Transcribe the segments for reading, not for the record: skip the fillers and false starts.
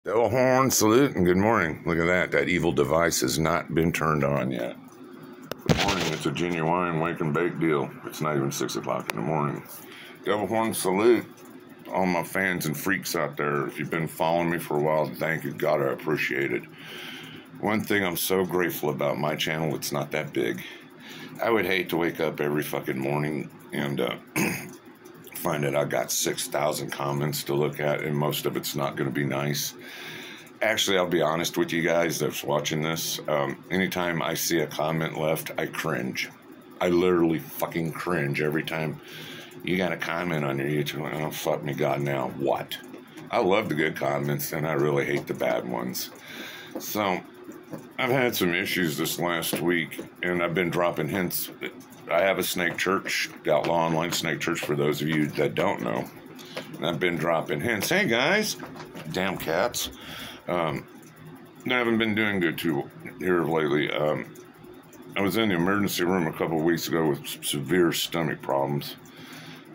Devil horn salute and good morning. Look at that. That evil device has not been turned on yet. Good morning. It's a genuine wake and bake deal. It's not even 6 o'clock in the morning. Devil horn salute. All my fans and freaks out there. If you've been following me for a while, thank you. God, I appreciate it. One thing I'm so grateful about my channel, it's not that big. I would hate to wake up every fucking morning and find that I got 6,000 comments to look at, and most of it's not going to be nice. Actually, I'll be honest with you guys that's watching this. Anytime I see a comment left, I cringe. I literally fucking cringe every time you got a comment on your YouTube. Oh, fuck me, God, now what? I love the good comments, and I really hate the bad ones. So, I've had some issues this last week, and I've been dropping hints. I have a snake church, Outlaw Online Snake Church, for those of you that don't know. And I've been dropping hints. Hey, guys. Damn cats. I haven't been doing good too here lately. I was in the emergency room a couple of weeks ago with severe stomach problems.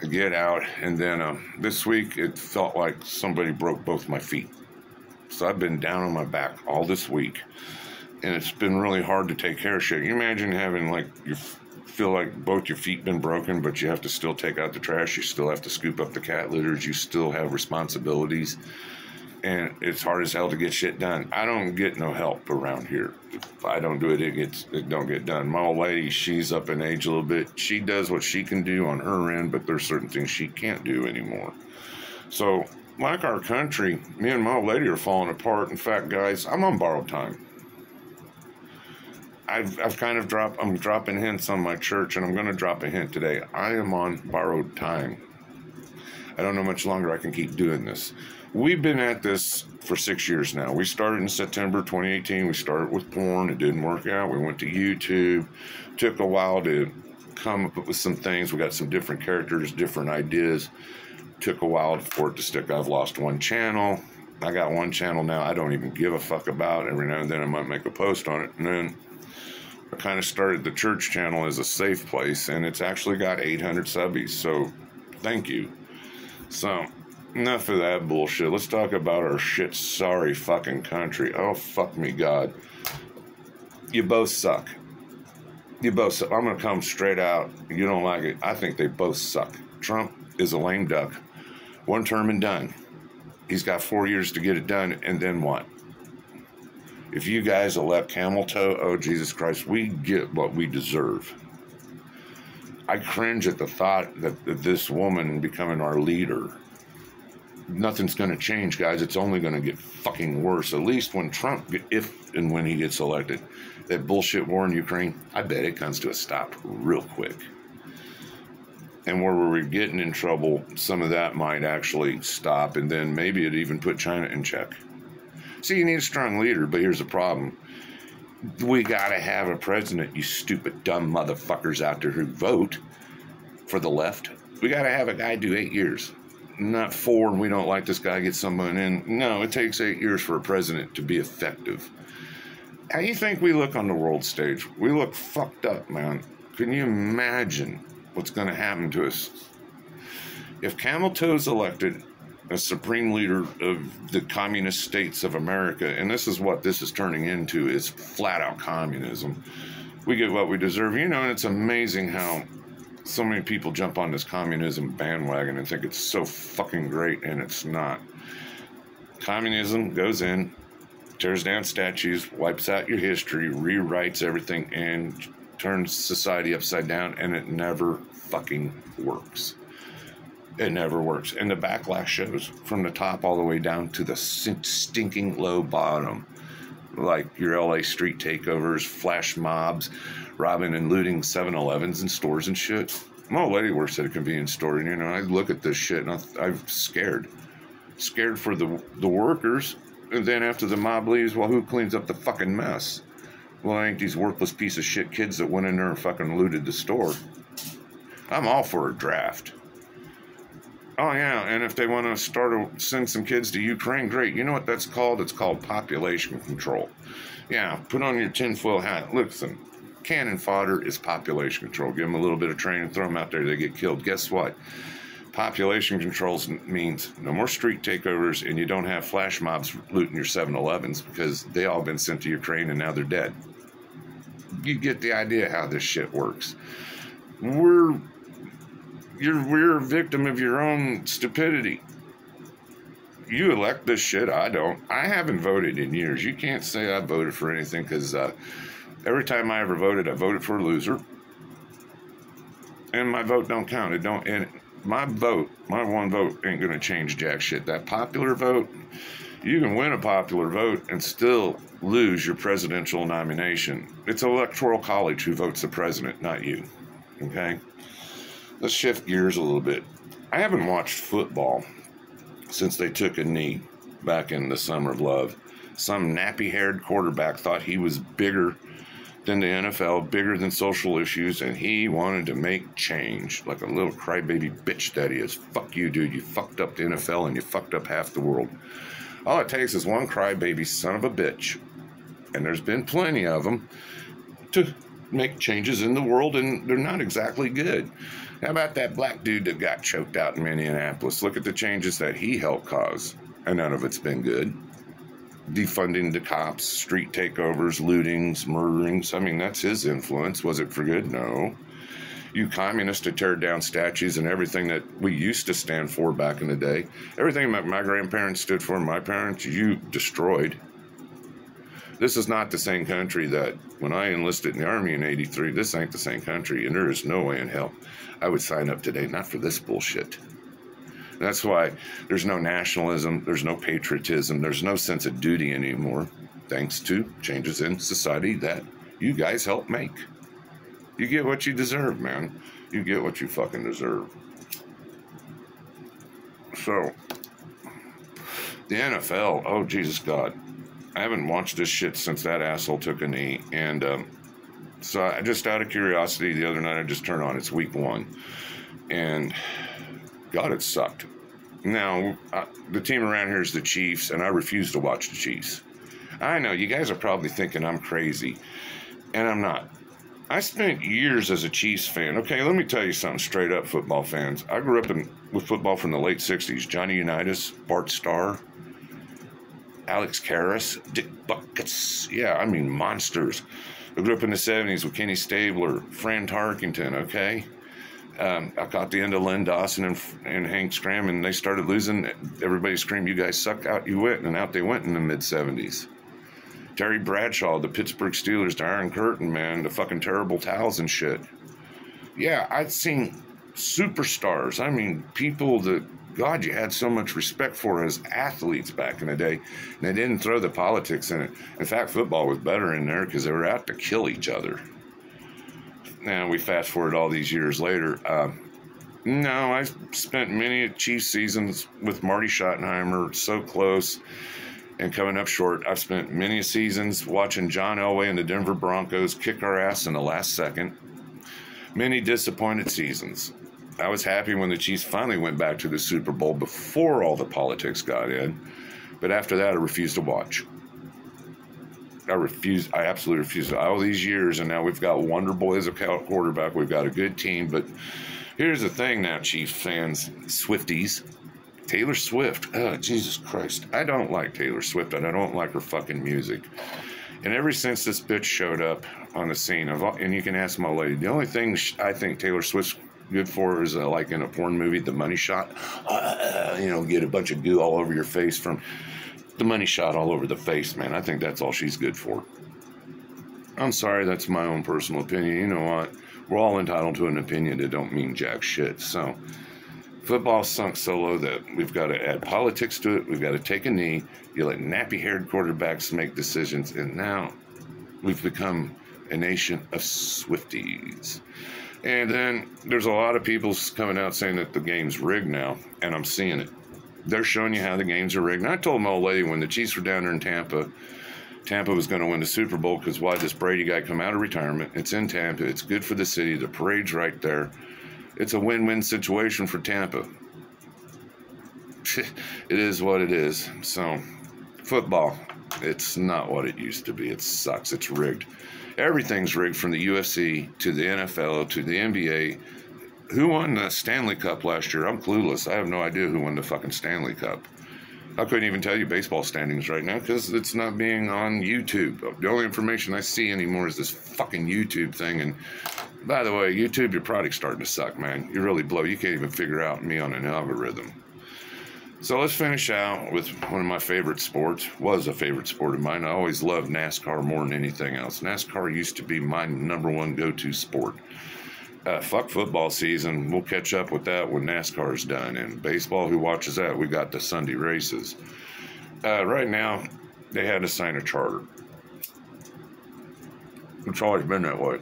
I get out, and then this week it felt like somebody broke both my feet. So I've been down on my back all this week, and it's been really hard to take care of shit. You imagine having, like, you feel like both your feet been broken, but you have to still take out the trash, you still have to scoop up the cat litters, you still have responsibilities, and it's hard as hell to get shit done. I don't get no help around here. If I don't do it, it don't get done. My old lady, she's up in age a little bit. She does what she can do on her end, but there's certain things she can't do anymore. So, like our country, me and my old lady are falling apart. In fact, guys, I'm on borrowed time. I've kind of I'm dropping hints on my church, and I'm going to drop a hint today. I am on borrowed time. I don't know much longer I can keep doing this. We've been at this for 6 years now. We started in September 2018. We started with porn. It didn't work out. We went to YouTube. Took a while to come up with some things. We got some different characters, different ideas. Took a while for it to stick. I've lost one channel. I got one channel now I don't even give a fuck about. Every now and then I might make a post on it. And then I kind of started the church channel as a safe place, and it's actually got 800 subbies, so thank you. So, enough of that bullshit. Let's talk about our shit sorry fucking country. Oh, fuck me, God. You both suck. You both suck. I'm going to come straight out. You don't like it. I think they both suck. Trump is a lame duck. One term and done. He's got 4 years to get it done, and then what? If you guys elect Camel Toe, oh, Jesus Christ, we get what we deserve. I cringe at the thought that this woman becoming our leader. Nothing's going to change, guys. It's only going to get fucking worse. At least when Trump, if and when he gets elected, that bullshit war in Ukraine, I bet it comes to a stop real quick. And where we're getting in trouble, some of that might actually stop, and then maybe it even put China in check. See, you need a strong leader, but here's the problem. We gotta have a president, you stupid, dumb motherfuckers out there who vote for the left. We gotta have a guy do 8 years. Not 4, and we don't like this guy, get someone in. No, it takes 8 years for a president to be effective. How do you think we look on the world stage? We look fucked up, man. Can you imagine what's gonna happen to us? If Camel Toe's elected as supreme leader of the communist states of America, and this is what this is turning into, is flat-out communism. We get what we deserve. You know, and it's amazing how so many people jump on this communism bandwagon and think it's so fucking great, and it's not. Communism goes in, tears down statues, wipes out your history, rewrites everything, and turns society upside down, and it never fucking works. It never works. And the backlash shows from the top all the way down to the stinking low bottom. Like your LA street takeovers, flash mobs, robbing and looting 7-Elevens and stores and shit. My old lady works at a convenience store, and, you know, I look at this shit and I'm scared. Scared for the workers. And then after the mob leaves, well, who cleans up the fucking mess? Well, ain't these worthless piece of shit kids that went in there and fucking looted the store. I'm all for a draft. Oh, yeah, and if they want to send some kids to Ukraine, great. You know what that's called? It's called population control. Yeah, put on your tinfoil hat. Listen, cannon fodder is population control. Give them a little bit of training, throw them out there, they get killed. Guess what? Population controls means no more street takeovers, and you don't have flash mobs looting your 7-Elevens because they all been sent to Ukraine and now they're dead. You get the idea how this shit works. We're a victim of your own stupidity. You elect this shit. I don't. I haven't voted in years. You can't say I voted for anything because every time I ever voted, I voted for a loser, and my vote don't count. It don't. And my one vote, ain't gonna change jack shit. That popular vote, you can win a popular vote and still lose your presidential nomination. It's electoral college who votes the president, not you. Okay. Let's shift gears a little bit. I haven't watched football since they took a knee back in the Summer of Love. Some nappy-haired quarterback thought he was bigger than the NFL, bigger than social issues, and he wanted to make change like a little crybaby bitch that he is. Fuck you, dude. You fucked up the NFL and you fucked up half the world. All it takes is one crybaby son of a bitch, and there's been plenty of them, to make changes in the world, and they're not exactly good. How about that black dude that got choked out in Minneapolis? Look at the changes that he helped cause, and none of it's been good. Defunding the cops, street takeovers, lootings, murderings. I mean, that's his influence. Was it for good? No. You communists to tear down statues and everything that we used to stand for back in the day. Everything that my grandparents stood for, my parents, you destroyed. This is not the same country that when I enlisted in the Army in '83, this ain't the same country, and there is no way in hell I would sign up today, not for this bullshit. That's why there's no nationalism, there's no patriotism, there's no sense of duty anymore, thanks to changes in society that you guys helped make. You get what you deserve, man. You get what you fucking deserve. So, the NFL, oh, Jesus God. I haven't watched this shit since that asshole took a knee, and so I just out of curiosity, the other night I just turned on, it's week 1, and God, it sucked. Now, the team around here is the Chiefs, and I refuse to watch the Chiefs. I know, you guys are probably thinking I'm crazy, and I'm not. I spent years as a Chiefs fan. Okay, let me tell you something straight up, football fans. I grew up with football from the late 60s. Johnny Unitas, Bart Starr, Alex Karras, Dick Buckets. Yeah, I mean, monsters. I grew up in the 70s with Kenny Stabler, Fran Tarkington, okay? I caught the end of Len Dawson and Hank Scram, and they started losing. Everybody screamed, you guys suck, out you went, and out they went in the mid-70s. Terry Bradshaw, the Pittsburgh Steelers, the Iron Curtain, man, the fucking terrible towels and shit. Yeah, I've seen superstars. I mean, people that, God, you had so much respect for as athletes back in the day, and they didn't throw the politics in it. In fact, football was better in there because they were out to kill each other. Now, we fast forward all these years later. No, I spent many Chiefs seasons with Marty Schottenheimer, so close and coming up short. I've spent many seasons watching John Elway and the Denver Broncos kick our ass in the last second. Many disappointed seasons. I was happy when the Chiefs finally went back to the Super Bowl before all the politics got in. But after that, I refused to watch. I absolutely refused. All these years, and now we've got Wonder Boy as a quarterback. We've got a good team. But here's the thing now, Chiefs fans, Swifties. Taylor Swift. Oh, Jesus Christ. I don't like Taylor Swift, and I don't like her fucking music. And ever since this bitch showed up on the scene, and you can ask my lady, the only thing I think Taylor Swift's good for is like in a porn movie, The Money Shot. Get a bunch of goo all over your face from The Money Shot all over the face, man. I think that's all she's good for. I'm sorry, that's my own personal opinion. You know what? We're all entitled to an opinion that don't mean jack shit. So, football sunk so low that we've got to add politics to it. We've got to take a knee. You let nappy-haired quarterbacks make decisions, and now we've become a nation of Swifties. And then there's a lot of people coming out saying that the game's rigged now, and I'm seeing it. They're showing you how the games are rigged. And I told my old lady when the Chiefs were down there in Tampa was going to win the Super Bowl because why this Brady guy come out of retirement? It's in Tampa. It's good for the city. The parade's right there. It's a win-win situation for Tampa. It is what it is. So, football, it's not what it used to be. It sucks. It's rigged. Everything's rigged from the UFC to the NFL to the NBA. Who won the Stanley Cup last year? I'm clueless. I have no idea who won the fucking Stanley Cup. I couldn't even tell you baseball standings right now because it's not being on YouTube. The only information I see anymore is this fucking YouTube thing. And by the way, YouTube, your product's starting to suck, man. You really blow. You can't even figure out me on an algorithm. So let's finish out with one of my favorite sports. Was a favorite sport of mine. I always loved NASCAR more than anything else. NASCAR used to be my #1 go-to sport. Fuck football season. We'll catch up with that when NASCAR's done. And baseball, who watches that? We got the Sunday races. Right now, they had to sign a charter. It's always been that way.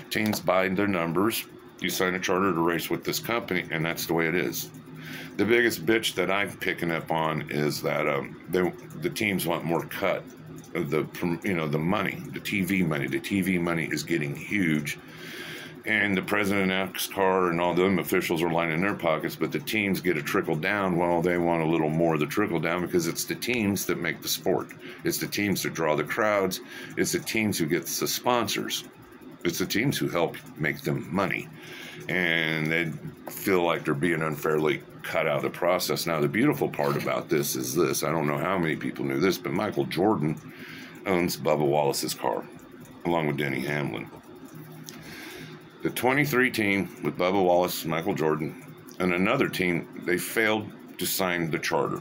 Teams buy their numbers. You sign a charter to race with this company, and that's the way it is. The biggest bitch that I'm picking up on is that the teams want more cut of the money, the TV money. The TV money is getting huge. And the president of NASCAR and all them officials are lining their pockets, but the teams get a trickle down. Well, they want a little more of the trickle down because it's the teams that make the sport. It's the teams that draw the crowds. It's the teams who get the sponsors. It's the teams who help make them money. And they feel like they're being unfairly cut out of the process. Now, the beautiful part about this is this. I don't know how many people knew this, but Michael Jordan owns Bubba Wallace's car, along with Denny Hamlin. The 23 team with Bubba Wallace, Michael Jordan, and another team, they failed to sign the charter.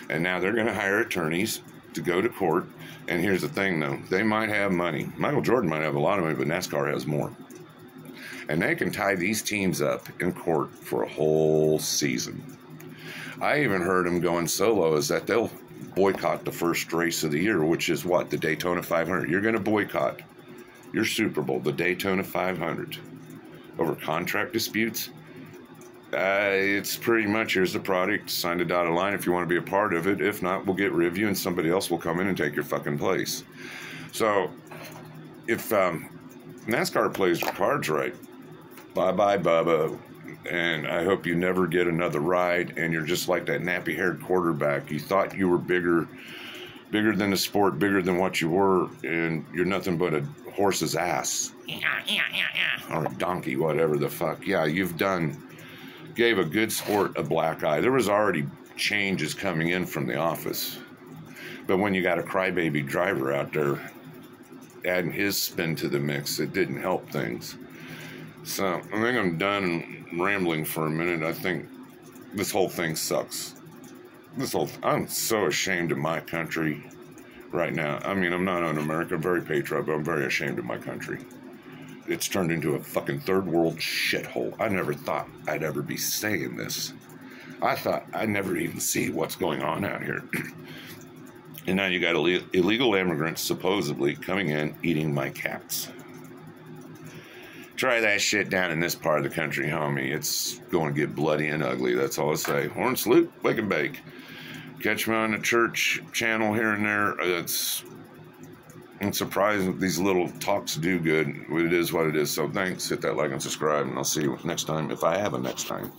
And now they're going to hire attorneys to go to court. And here's the thing, though. They might have money. Michael Jordan might have a lot of money, but NASCAR has more. And they can tie these teams up in court for a whole season. I even heard them going solo is that they'll boycott the first race of the year, which is what? The Daytona 500. You're going to boycott your Super Bowl, the Daytona 500, over contract disputes. It's pretty much, here's the product, sign a dotted line if you want to be a part of it. If not, we'll get rid of you and somebody else will come in and take your fucking place. So, if NASCAR plays their cards right, bye-bye, Bubba, and I hope you never get another ride, and you're just like that nappy-haired quarterback. You thought you were bigger than the sport, bigger than what you were, and you're nothing but a horse's ass. Or a donkey, whatever the fuck. Yeah, gave a good sport a black eye. There was already changes coming in from the office. But when you got a crybaby driver out there adding his spin to the mix, it didn't help things. So, I think I'm done rambling for a minute. I think this whole thing sucks. I'm so ashamed of my country right now. I mean, I'm not an American, I'm very patriotic, but I'm very ashamed of my country. It's turned into a fucking third world shithole. I never thought I'd ever be saying this. I thought I'd never even see what's going on out here. And now you got illegal immigrants supposedly coming in, eating my cats. Try that shit down in this part of the country, homie. It's going to get bloody and ugly. That's all I say. Horn salute, wake and bake. Catch me on the church channel here and there. It's surprising these little talks do good. It is what it is. So thanks. Hit that like and subscribe, and I'll see you next time if I have a next time.